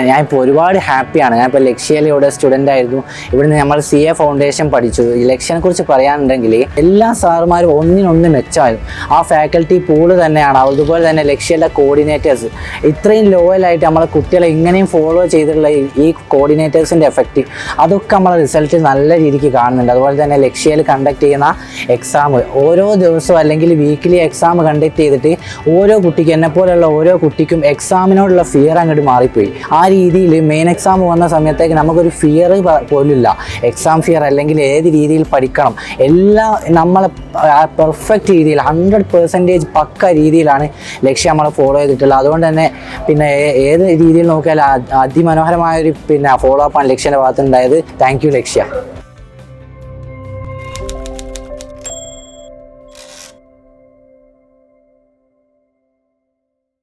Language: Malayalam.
ഞാനിപ്പോൾ ഒരുപാട് ഹാപ്പിയാണ്. ഞാനിപ്പോൾ ലക്ഷ്യയിൽ ഇവിടെ സ്റ്റുഡൻ്റ് ആയിരുന്നു. ഇവിടുന്ന് നമ്മൾ CA ഫൗണ്ടേഷൻ പഠിച്ചു. ഈ ലക്ഷ്യനെ കുറിച്ച് പറയാനുണ്ടെങ്കിൽ എല്ലാ സാറുമാരും ഒന്നിനൊന്ന് മെച്ചമായിരുന്നു. ആ ഫാക്കൽറ്റി പൂള് തന്നെയാണ്. അതുപോലെ തന്നെ ലക്ഷ്യയിലെ കോർഡിനേറ്റേഴ്സ് ഇത്രയും ലോയലായിട്ട് നമ്മളെ കുട്ടികളെ ഇങ്ങനെയും ഫോളോ ചെയ്തിട്ടുള്ള ഈ കോർഡിനേറ്റേഴ്സിൻ്റെ എഫക്റ്റ് അതൊക്കെ നമ്മളെ റിസൾട്ട് നല്ല രീതിക്ക് കാണുന്നുണ്ട്. അതുപോലെ തന്നെ ലക്ഷ്യയിൽ കണ്ടക്ട് ചെയ്യുന്ന എക്സാം ഓരോ ദിവസവും അല്ലെങ്കിൽ വീക്കിലി എക്സാം കണ്ടക്ട് ചെയ്തിട്ട് ഓരോ കുട്ടിക്കും എന്നെപ്പോലെയുള്ള ഓരോ കുട്ടിക്കും എക്സാമിനോടുള്ള ഫിയർ അങ്ങോട്ട് മാറിപ്പോയി. ആ രീതിയിൽ മെയിൻ എക്സാം വന്ന സമയത്തേക്ക് നമുക്കൊരു ഫിയർ പോലുമില്ല. എക്സാം ഫിയർ അല്ലെങ്കിൽ ഏത് രീതിയിൽ പഠിക്കണം എല്ലാം നമ്മളെ പെർഫെക്റ്റ് രീതിയിൽ 100% പക്ക രീതിയിലാണ് ലക്ഷ്യം നമ്മളെ ഫോളോ ചെയ്തിട്ടുള്ളത്. അതുകൊണ്ട് തന്നെ പിന്നെ ഏത് രീതിയിൽ നോക്കിയാൽ അതിമനോഹരമായൊരു ഫോളോ അപ്പാണ് ലക്ഷ്യൻ്റെ ഭാഗത്തുണ്ടായത്. Thank you Lakshya.